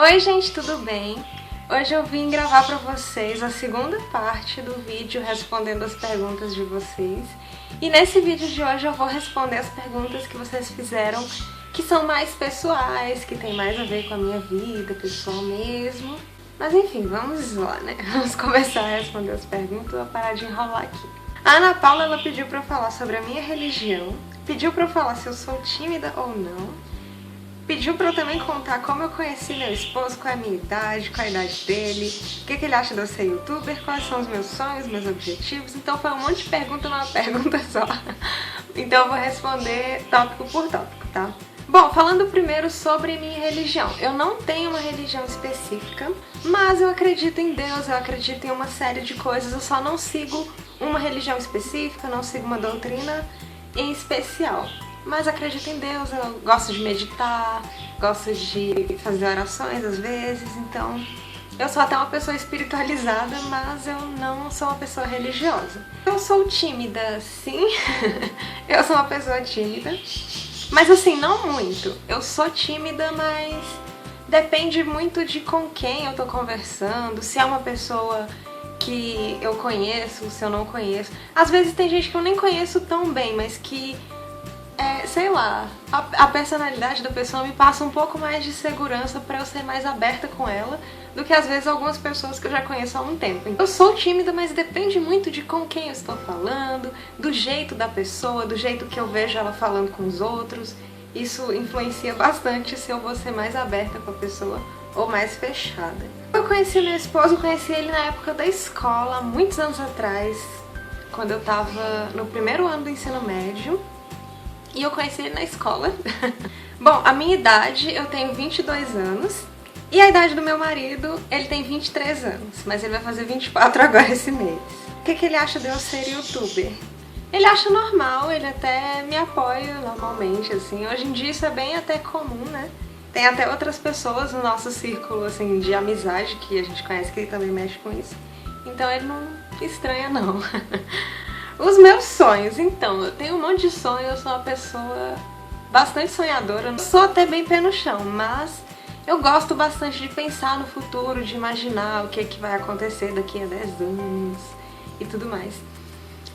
Oi gente, tudo bem? Hoje eu vim gravar pra vocês a segunda parte do vídeo respondendo as perguntas de vocês. E nesse vídeo de hoje eu vou responder as perguntas que vocês fizeram, que são mais pessoais, que tem mais a ver com a minha vida pessoal mesmo. Mas enfim, vamos lá, né? Vamos começar a responder as perguntas, vou parar de enrolar aqui. A Ana Paula, ela pediu pra eu falar sobre a minha religião, pediu pra eu falar se eu sou tímida ou não, pediu pra eu também contar como eu conheci meu esposo, qual é a minha idade, qual a idade dele, o que ele acha de eu ser youtuber, quais são os meus sonhos, meus objetivos. Então foi um monte de pergunta numa pergunta só. Então eu vou responder tópico por tópico, tá? Bom, falando primeiro sobre minha religião. Eu não tenho uma religião específica, mas eu acredito em Deus, eu acredito em uma série de coisas, eu só não sigo uma religião específica, não sigo uma doutrina em especial. Mas acredito em Deus, eu gosto de meditar, gosto de fazer orações às vezes, então eu sou até uma pessoa espiritualizada, mas eu não sou uma pessoa religiosa. Eu sou tímida, sim, eu sou uma pessoa tímida, mas assim, não muito. Eu sou tímida, mas depende muito de com quem eu tô conversando, se é uma pessoa que eu conheço, se eu não conheço. Às vezes tem gente que eu nem conheço tão bem, mas que sei lá, a personalidade da pessoa me passa um pouco mais de segurança pra eu ser mais aberta com ela do que às vezes algumas pessoas que eu já conheço há um tempo. Eu sou tímida, mas depende muito de com quem eu estou falando, do jeito da pessoa, do jeito que eu vejo ela falando com os outros. Isso influencia bastante se eu vou ser mais aberta com a pessoa ou mais fechada. Eu conheci meu esposo, conheci ele na época da escola, muitos anos atrás, quando eu tava no primeiro ano do ensino médio. E eu conheci ele na escola. Bom, a minha idade, eu tenho 22 anos. E a idade do meu marido, ele tem 23 anos. Mas ele vai fazer 24 agora esse mês. O que ele acha de eu ser youtuber? Ele acha normal, ele até me apoia normalmente, assim. Hoje em dia isso é bem até comum, né? Tem até outras pessoas no nosso círculo, assim, de amizade que a gente conhece que também mexe com isso. Então ele não estranha, não. Os meus sonhos, então, eu tenho um monte de sonho, eu sou uma pessoa bastante sonhadora, eu sou até bem pé no chão, mas eu gosto bastante de pensar no futuro, de imaginar o que vai acontecer daqui a 10 anos e tudo mais.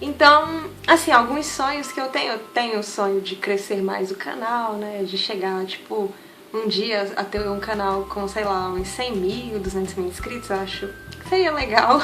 Então, assim, alguns sonhos que eu tenho o sonho de crescer mais o canal, né, de chegar, tipo, um dia a ter um canal com, sei lá, uns 100 mil, 200 mil inscritos, eu acho que seria legal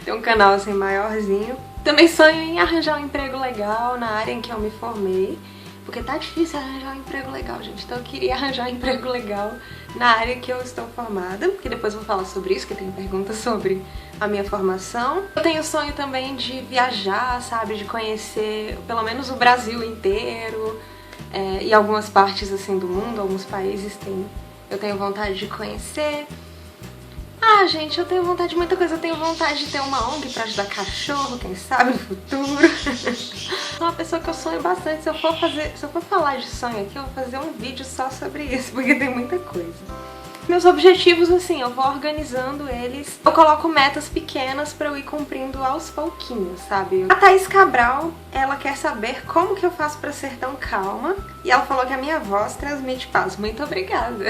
ter um canal assim maiorzinho. Também sonho em arranjar um emprego legal na área em que eu me formei, porque tá difícil arranjar um emprego legal, gente. Então eu queria arranjar um emprego legal na área que eu estou formada, porque depois eu vou falar sobre isso, que tem perguntas sobre a minha formação. Eu tenho sonho também de viajar, sabe, de conhecer pelo menos o Brasil inteiro, e algumas partes assim do mundo, alguns países eu tenho vontade de conhecer. Ah, gente, eu tenho vontade de muita coisa. Eu tenho vontade de ter uma ONG pra ajudar cachorro, quem sabe no futuro. Sou uma pessoa que eu sonho bastante. Se eu for falar de sonho aqui, eu vou fazer um vídeo só sobre isso, porque tem muita coisa. Meus objetivos, assim, eu vou organizando eles. Eu coloco metas pequenas pra eu ir cumprindo aos pouquinhos, sabe? A Thaís Cabral, ela quer saber como que eu faço pra ser tão calma. E ela falou que a minha voz transmite paz. Muito obrigada.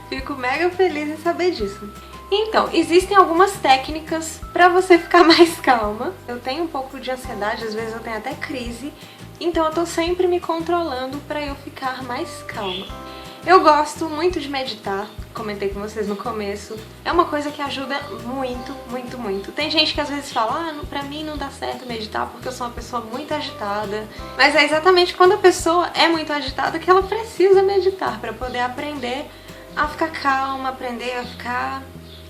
Fico mega feliz em saber disso. Então, existem algumas técnicas pra você ficar mais calma. Eu tenho um pouco de ansiedade, às vezes eu tenho até crise. Então eu tô sempre me controlando pra eu ficar mais calma. Eu gosto muito de meditar, comentei com vocês no começo. É uma coisa que ajuda muito, muito, muito. Tem gente que às vezes fala, pra mim não dá certo meditar porque eu sou uma pessoa muito agitada. Mas é exatamente quando a pessoa é muito agitada que ela precisa meditar pra poder aprender a ficar calma, aprender a ficar,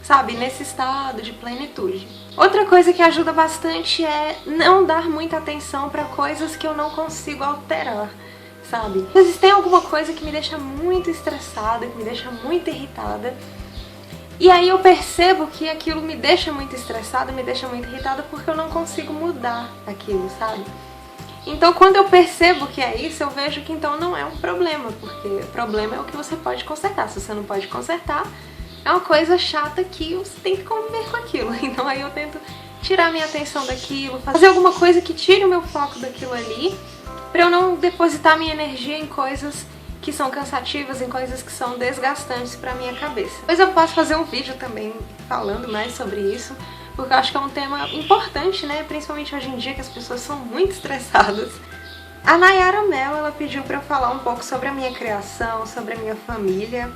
sabe, nesse estado de plenitude. Outra coisa que ajuda bastante é não dar muita atenção pra coisas que eu não consigo alterar. Sabe? Às vezes tem alguma coisa que me deixa muito estressada, que me deixa muito irritada. E aí eu percebo que aquilo me deixa muito estressada, me deixa muito irritada porque eu não consigo mudar aquilo, sabe? Então quando eu percebo que é isso, eu vejo que então não é um problema, porque o problema é o que você pode consertar. Se você não pode consertar, é uma coisa chata que você tem que conviver com aquilo. Então aí eu tento tirar minha atenção daquilo, fazer alguma coisa que tire o meu foco daquilo ali, pra eu não depositar minha energia em coisas que são cansativas, em coisas que são desgastantes pra minha cabeça. Depois eu posso fazer um vídeo também falando mais sobre isso, porque eu acho que é um tema importante, né? Principalmente hoje em dia que as pessoas são muito estressadas. A Nayara Mello, ela pediu pra eu falar um pouco sobre a minha criação, sobre a minha família,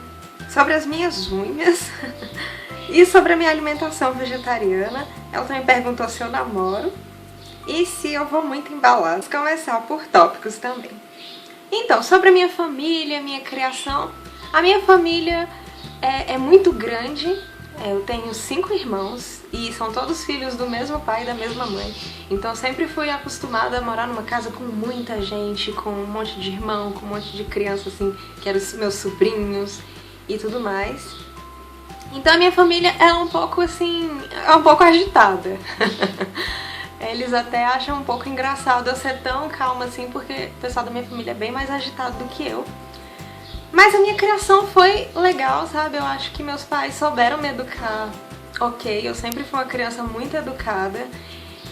sobre as minhas unhas e sobre a minha alimentação vegetariana. Ela também perguntou se eu namoro e se eu vou muito embalada. Vamos começar por tópicos também. Então, sobre a minha família, minha criação, a minha família é muito grande. Eu tenho 5 irmãos e são todos filhos do mesmo pai e da mesma mãe. Então eu sempre fui acostumada a morar numa casa com muita gente, com um monte de irmão, com um monte de criança assim, que eram os meus sobrinhos e tudo mais. Então a minha família é um pouco assim, é um pouco agitada. Eles até acham um pouco engraçado eu ser tão calma assim, porque o pessoal da minha família é bem mais agitado do que eu. Mas a minha criação foi legal, sabe? Eu acho que meus pais souberam me educar ok. Eu sempre fui uma criança muito educada.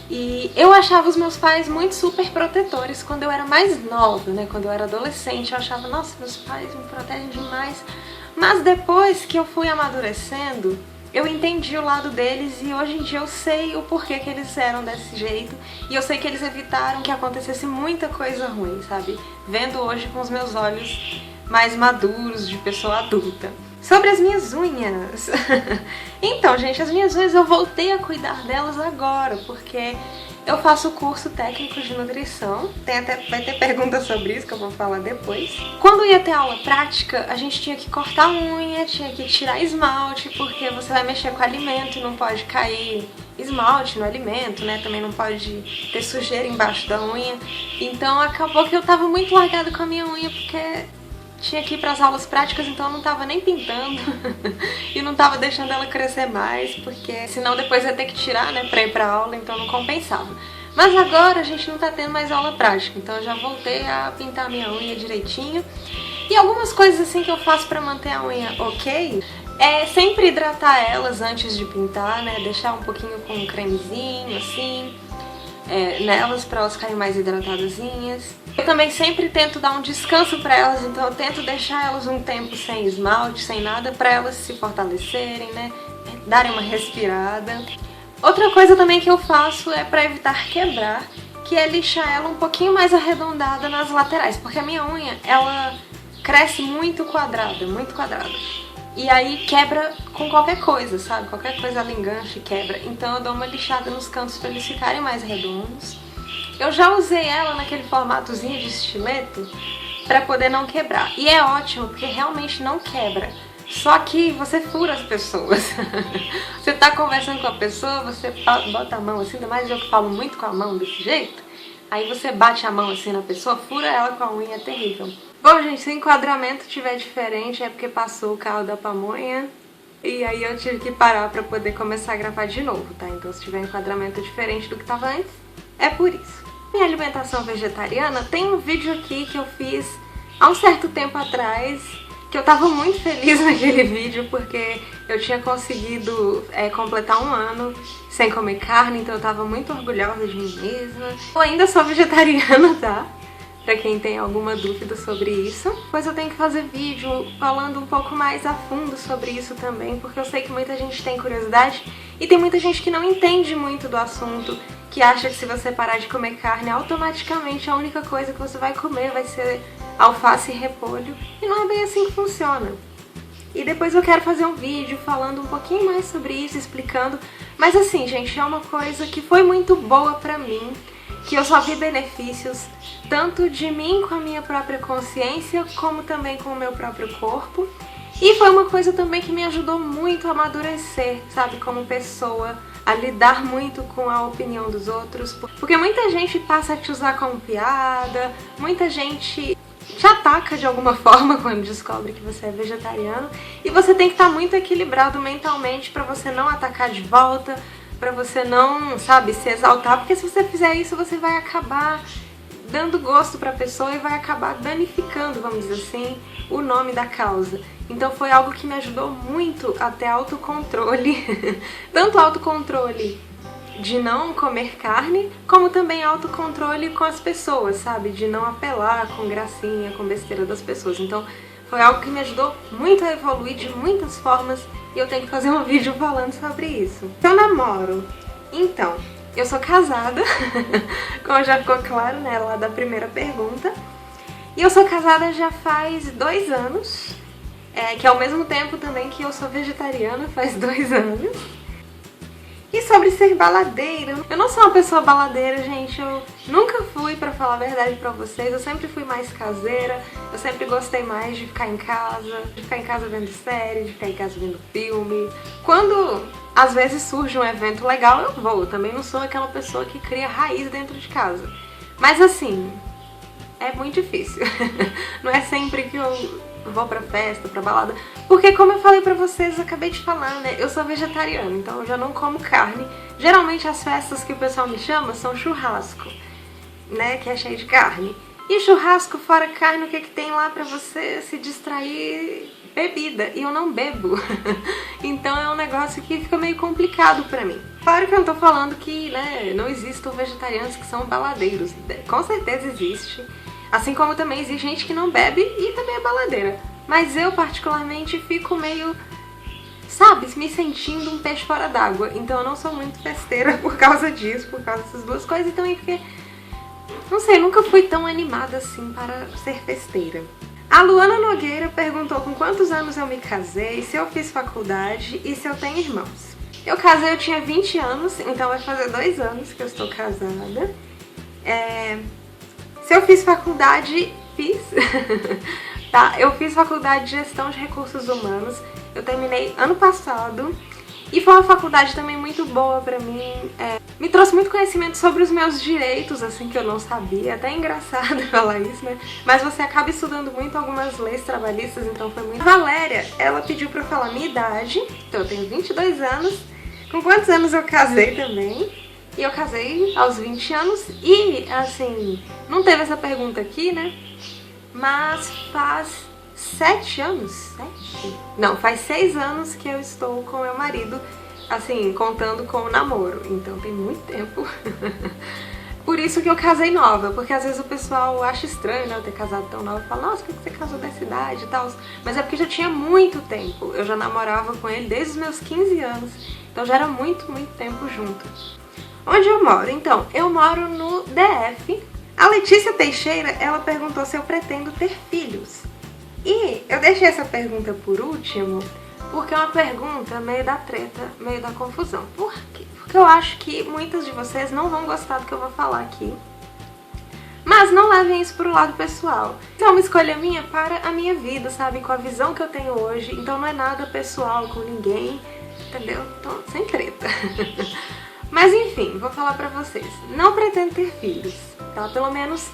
E eu achava os meus pais muito super protetores quando eu era mais nova, né? Quando eu era adolescente, eu achava, nossa, meus pais me protegem demais. Mas depois que eu fui amadurecendo, eu entendi o lado deles e hoje em dia eu sei o porquê que eles eram desse jeito. E eu sei que eles evitaram que acontecesse muita coisa ruim, sabe? Vendo hoje com os meus olhos mais maduros, de pessoa adulta. Sobre as minhas unhas. Então, gente, as minhas unhas eu voltei a cuidar delas agora, porque eu faço curso técnico de nutrição. Vai ter perguntas sobre isso que eu vou falar depois. Quando ia ter aula prática, a gente tinha que cortar a unha, tinha que tirar esmalte, porque você vai mexer com alimento e não pode cair esmalte no alimento, né? Também não pode ter sujeira embaixo da unha. Então acabou que eu tava muito largada com a minha unha, porque tinha que ir para as aulas práticas, então eu não tava nem pintando e não tava deixando ela crescer mais, porque senão depois ia ter que tirar, né, pra ir pra aula, então não compensava. Mas agora a gente não tá tendo mais aula prática, então eu já voltei a pintar a minha unha direitinho. E algumas coisas assim que eu faço pra manter a unha ok é sempre hidratar elas antes de pintar, né, deixar um pouquinho com um cremezinho assim nelas pra elas ficarem mais hidratadazinhas. Eu também sempre tento dar um descanso pra elas, então eu tento deixar elas um tempo sem esmalte, sem nada, pra elas se fortalecerem, né, darem uma respirada. Outra coisa também que eu faço é pra evitar quebrar, que é lixar ela um pouquinho mais arredondada nas laterais, porque a minha unha, ela cresce muito quadrada, muito quadrada. E aí quebra com qualquer coisa, sabe? Qualquer coisa ela engancha e quebra. Então eu dou uma lixada nos cantos pra eles ficarem mais redondos. Eu já usei ela naquele formatozinho de estileto pra poder não quebrar. E é ótimo, porque realmente não quebra. Só que você fura as pessoas. Você tá conversando com a pessoa, você bota a mão assim, ainda mais eu que falo muito com a mão desse jeito. Aí você bate a mão assim na pessoa, fura ela com a unha, é terrível. Bom, gente, se o enquadramento tiver diferente é porque passou o carro da pamonha e aí eu tive que parar pra poder começar a gravar de novo, tá? Então se tiver enquadramento diferente do que tava antes, é por isso. Minha alimentação vegetariana, tem um vídeo aqui que eu fiz há um certo tempo atrás, que eu tava muito feliz naquele vídeo porque eu tinha conseguido completar 1 ano sem comer carne, então eu tava muito orgulhosa de mim mesma. Eu ainda sou vegetariana, tá? Pra quem tem alguma dúvida sobre isso. Depois eu tenho que fazer vídeo falando um pouco mais a fundo sobre isso também, porque eu sei que muita gente tem curiosidade e tem muita gente que não entende muito do assunto, que acha que se você parar de comer carne, automaticamente a única coisa que você vai comer vai ser alface e repolho, e não é bem assim que funciona. E depois eu quero fazer um vídeo falando um pouquinho mais sobre isso, explicando, mas assim, gente, é uma coisa que foi muito boa pra mim, que eu só vi benefícios tanto de mim com a minha própria consciência, como também com o meu próprio corpo. E foi uma coisa também que me ajudou muito a amadurecer, sabe, como pessoa, a lidar muito com a opinião dos outros. Porque muita gente passa a te usar como piada, muita gente te ataca de alguma forma quando descobre que você é vegetariano. E você tem que estar muito equilibrado mentalmente pra você não atacar de volta, pra você não, sabe, se exaltar, porque se você fizer isso, você vai acabar dando gosto pra pessoa e vai acabar danificando, vamos dizer assim, o nome da causa. Então foi algo que me ajudou muito a ter autocontrole, tanto autocontrole de não comer carne, como também autocontrole com as pessoas, sabe? De não apelar com gracinha, com besteira das pessoas. Então foi algo que me ajudou muito a evoluir de muitas formas e eu tenho que fazer um vídeo falando sobre isso. Eu namoro. Então, eu sou casada, como já ficou claro, né, lá da primeira pergunta. E eu sou casada já faz 2 anos, que ao mesmo tempo também que eu sou vegetariana, faz 2 anos. E sobre ser baladeira, eu não sou uma pessoa baladeira, gente, eu nunca fui, pra falar a verdade pra vocês, eu sempre fui mais caseira, eu sempre gostei mais de ficar em casa vendo série, de ficar em casa vendo filme. Quando às vezes surge um evento legal, eu vou, eu também não sou aquela pessoa que cria raiz dentro de casa. Mas assim, é muito difícil, não é sempre que eu vou pra festa, pra balada, porque como eu falei pra vocês, eu acabei de falar, né, eu sou vegetariana, então eu já não como carne. Geralmente as festas que o pessoal me chama são churrasco, né, que é cheio de carne. E churrasco fora carne, o que que tem lá pra você se distrair? Bebida, e eu não bebo. Então é um negócio que fica meio complicado pra mim. Claro que eu não tô falando que, né, não existam vegetarianos que são baladeiros, com certeza existe. Assim como também existe gente que não bebe e também é baladeira. Mas eu, particularmente, fico meio, sabe, me sentindo um peixe fora d'água. Então eu não sou muito festeira por causa disso, por causa dessas duas coisas. E também porque, não sei, nunca fui tão animada assim para ser festeira. A Luana Nogueira perguntou com quantos anos eu me casei, se eu fiz faculdade e se eu tenho irmãos. Eu casei, eu tinha 20 anos, então vai fazer 2 anos que eu estou casada. Se eu fiz faculdade, fiz. Tá? Eu fiz faculdade de gestão de recursos humanos, eu terminei ano passado e foi uma faculdade também muito boa pra mim. Me trouxe muito conhecimento sobre os meus direitos, assim, que eu não sabia. Até é engraçado falar isso, né? Mas você acaba estudando muito algumas leis trabalhistas, então foi muito... A Valéria, ela pediu pra eu falar a minha idade, então eu tenho 22 anos. Com quantos anos eu casei também? E eu casei aos 20 anos e, assim, não teve essa pergunta aqui, né? Mas faz 7 anos? 7? Não, faz 6 anos que eu estou com meu marido, assim, contando com o namoro. Então tem muito tempo. Por isso que eu casei nova, porque às vezes o pessoal acha estranho, né, eu ter casado tão nova. Fala, nossa, por que você casou dessa idade e tal? Mas é porque já tinha muito tempo. Eu já namorava com ele desde os meus 15 anos. Então já era muito, muito tempo junto. Onde eu moro? Então, eu moro no DF. A Letícia Teixeira, ela perguntou se eu pretendo ter filhos. E eu deixei essa pergunta por último, porque é uma pergunta meio da treta, meio da confusão. Por quê? Porque eu acho que muitas de vocês não vão gostar do que eu vou falar aqui. Mas não levem isso pro lado pessoal. Isso é uma escolha minha para a minha vida, sabe? Com a visão que eu tenho hoje. Então não é nada pessoal com ninguém, entendeu? Então, sem treta. Mas enfim, vou falar pra vocês, não pretendo ter filhos, tá? Pelo menos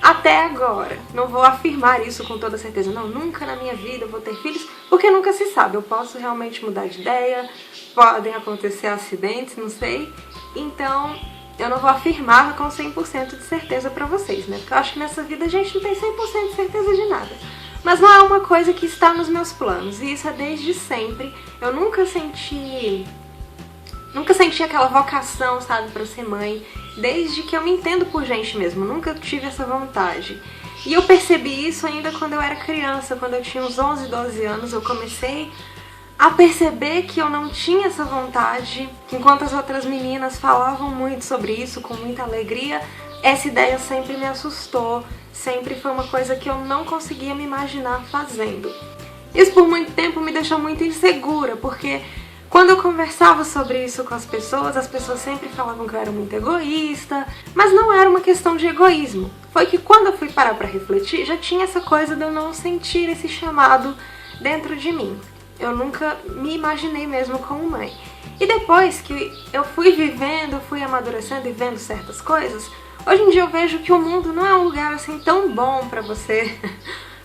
até agora. Não vou afirmar isso com toda certeza, não, nunca na minha vida eu vou ter filhos, porque nunca se sabe, eu posso realmente mudar de ideia, podem acontecer acidentes, não sei. Então, eu não vou afirmar com 100% de certeza pra vocês, né? Porque eu acho que nessa vida a gente não tem 100% de certeza de nada. Mas não é uma coisa que está nos meus planos, e isso é desde sempre. Eu nunca senti aquela vocação, sabe, pra ser mãe, desde que eu me entendo por gente mesmo, nunca tive essa vontade. E eu percebi isso ainda quando eu era criança, quando eu tinha uns 11, 12 anos, eu comecei a perceber que eu não tinha essa vontade, que enquanto as outras meninas falavam muito sobre isso, com muita alegria, essa ideia sempre me assustou, sempre foi uma coisa que eu não conseguia me imaginar fazendo. Isso por muito tempo me deixou muito insegura, porque quando eu conversava sobre isso com as pessoas sempre falavam que eu era muito egoísta, mas não era uma questão de egoísmo. Foi que quando eu fui parar pra refletir, já tinha essa coisa de eu não sentir esse chamado dentro de mim. Eu nunca me imaginei mesmo como mãe. E depois que eu fui vivendo, fui amadurecendo e vendo certas coisas, hoje em dia eu vejo que o mundo não é um lugar assim tão bom pra você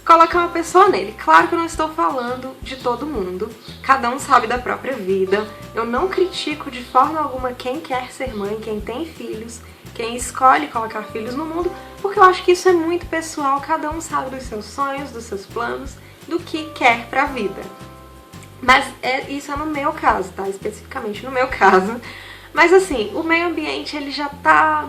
colocar uma pessoa nele. Claro que eu não estou falando de todo mundo, cada um sabe da própria vida. Eu não critico de forma alguma quem quer ser mãe, quem tem filhos, quem escolhe colocar filhos no mundo, porque eu acho que isso é muito pessoal, cada um sabe dos seus sonhos, dos seus planos, do que quer pra vida. Mas isso é no meu caso, tá? Especificamente no meu caso. Mas assim, o meio ambiente ele já tá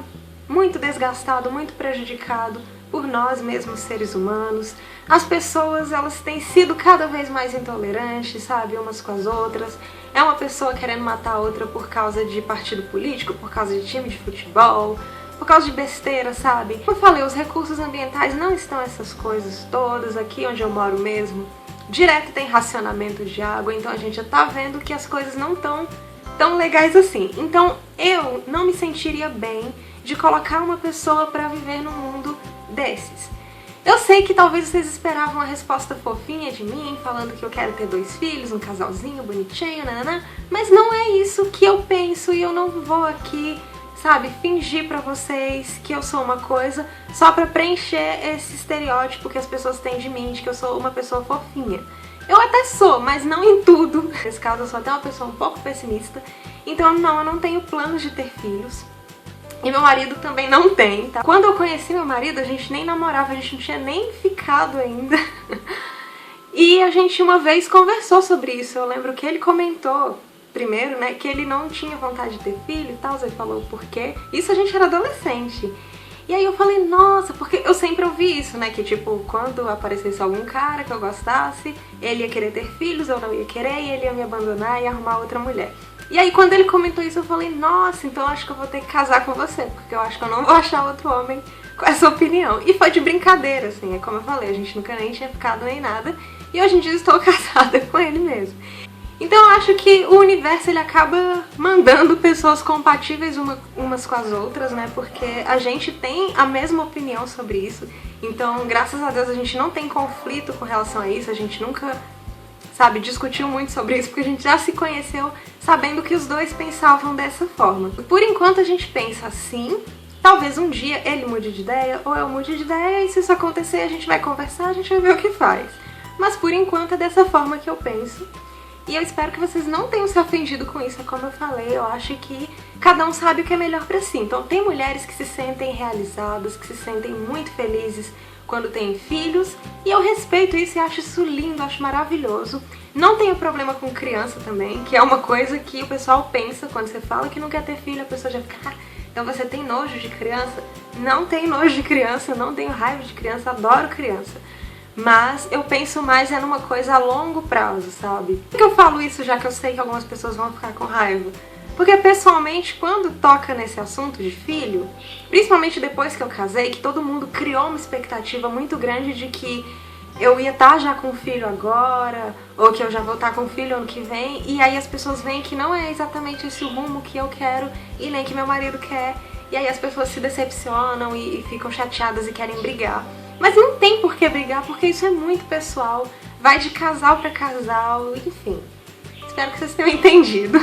muito desgastado, muito prejudicado por nós mesmos seres humanos. As pessoas, elas têm sido cada vez mais intolerantes, sabe, umas com as outras. É uma pessoa querendo matar a outra por causa de partido político, por causa de time de futebol, por causa de besteira, sabe? Como eu falei, os recursos ambientais não estão essas coisas todas. Aqui onde eu moro mesmo, direto tem racionamento de água, então a gente já tá vendo que as coisas não estão tão legais assim. Então eu não me sentiria bem de colocar uma pessoa pra viver num mundo desses. Eu sei que talvez vocês esperavam uma resposta fofinha de mim, falando que eu quero ter 2 filhos, um casalzinho bonitinho, nananã, mas não é isso que eu penso e eu não vou aqui, sabe, fingir pra vocês que eu sou uma coisa só pra preencher esse estereótipo que as pessoas têm de mim, de que eu sou uma pessoa fofinha. Eu até sou, mas não em tudo. Nesse caso eu sou até uma pessoa um pouco pessimista, então não, eu não tenho planos de ter filhos. E meu marido também não tem, tá? Quando eu conheci meu marido, a gente nem namorava, a gente não tinha nem ficado ainda. E a gente uma vez conversou sobre isso. Eu lembro que ele comentou, primeiro, né, que ele não tinha vontade de ter filho e tal. Ele falou o porquê. Isso a gente era adolescente. E aí eu falei, nossa, porque eu sempre ouvi isso, né, que tipo, quando aparecesse algum cara que eu gostasse, ele ia querer ter filhos, eu não ia querer, e ele ia me abandonar e arrumar outra mulher. E aí quando ele comentou isso eu falei, nossa, então eu acho que eu vou ter que casar com você, porque eu acho que eu não vou achar outro homem com essa opinião. E foi de brincadeira, assim, é como eu falei, a gente nunca nem tinha ficado nem nada, e hoje em dia eu estou casada com ele mesmo. Então eu acho que o universo ele acaba mandando pessoas compatíveis umas com as outras, né, porque a gente tem a mesma opinião sobre isso, então graças a Deus a gente não tem conflito com relação a isso, a gente nunca, sabe, discutiu muito sobre isso, porque a gente já se conheceu sabendo que os dois pensavam dessa forma. Por enquanto a gente pensa assim, talvez um dia ele mude de ideia, ou eu mude de ideia, e se isso acontecer a gente vai conversar, a gente vai ver o que faz. Mas por enquanto é dessa forma que eu penso. E eu espero que vocês não tenham se ofendido com isso, como eu falei, eu acho que cada um sabe o que é melhor pra si. Então tem mulheres que se sentem realizadas, que se sentem muito felizes quando têm filhos, e eu respeito isso e acho isso lindo, acho maravilhoso. Não tenho problema com criança também, que é uma coisa que o pessoal pensa quando você fala que não quer ter filho, a pessoa já fica, ah, então você tem nojo de criança? Não tenho nojo de criança, não tenho raiva de criança, adoro criança. Mas eu penso mais numa coisa a longo prazo, sabe? Por que eu falo isso, já que eu sei que algumas pessoas vão ficar com raiva? Porque pessoalmente, quando toca nesse assunto de filho, principalmente depois que eu casei, que todo mundo criou uma expectativa muito grande de que eu ia estar já com filho agora, ou que eu já vou estar com filho ano que vem, e aí as pessoas veem que não é exatamente esse o rumo que eu quero e nem que meu marido quer, e aí as pessoas se decepcionam e ficam chateadas e querem brigar. Mas não tem por que brigar, porque isso é muito pessoal, vai de casal pra casal, enfim. Espero que vocês tenham entendido.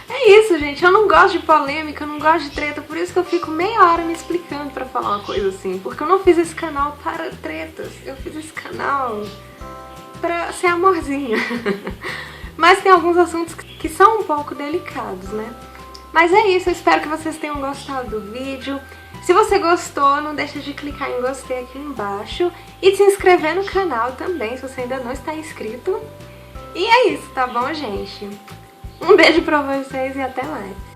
É isso, gente, eu não gosto de polêmica, eu não gosto de treta, por isso que eu fico meia hora me explicando pra falar uma coisa assim, porque eu não fiz esse canal para tretas, eu fiz esse canal pra ser amorzinho. Mas tem alguns assuntos que são um pouco delicados, né? Mas é isso, eu espero que vocês tenham gostado do vídeo. Se você gostou, não deixa de clicar em gostei aqui embaixo e de se inscrever no canal também, se você ainda não está inscrito. E é isso, tá bom, gente? Um beijo pra vocês e até mais!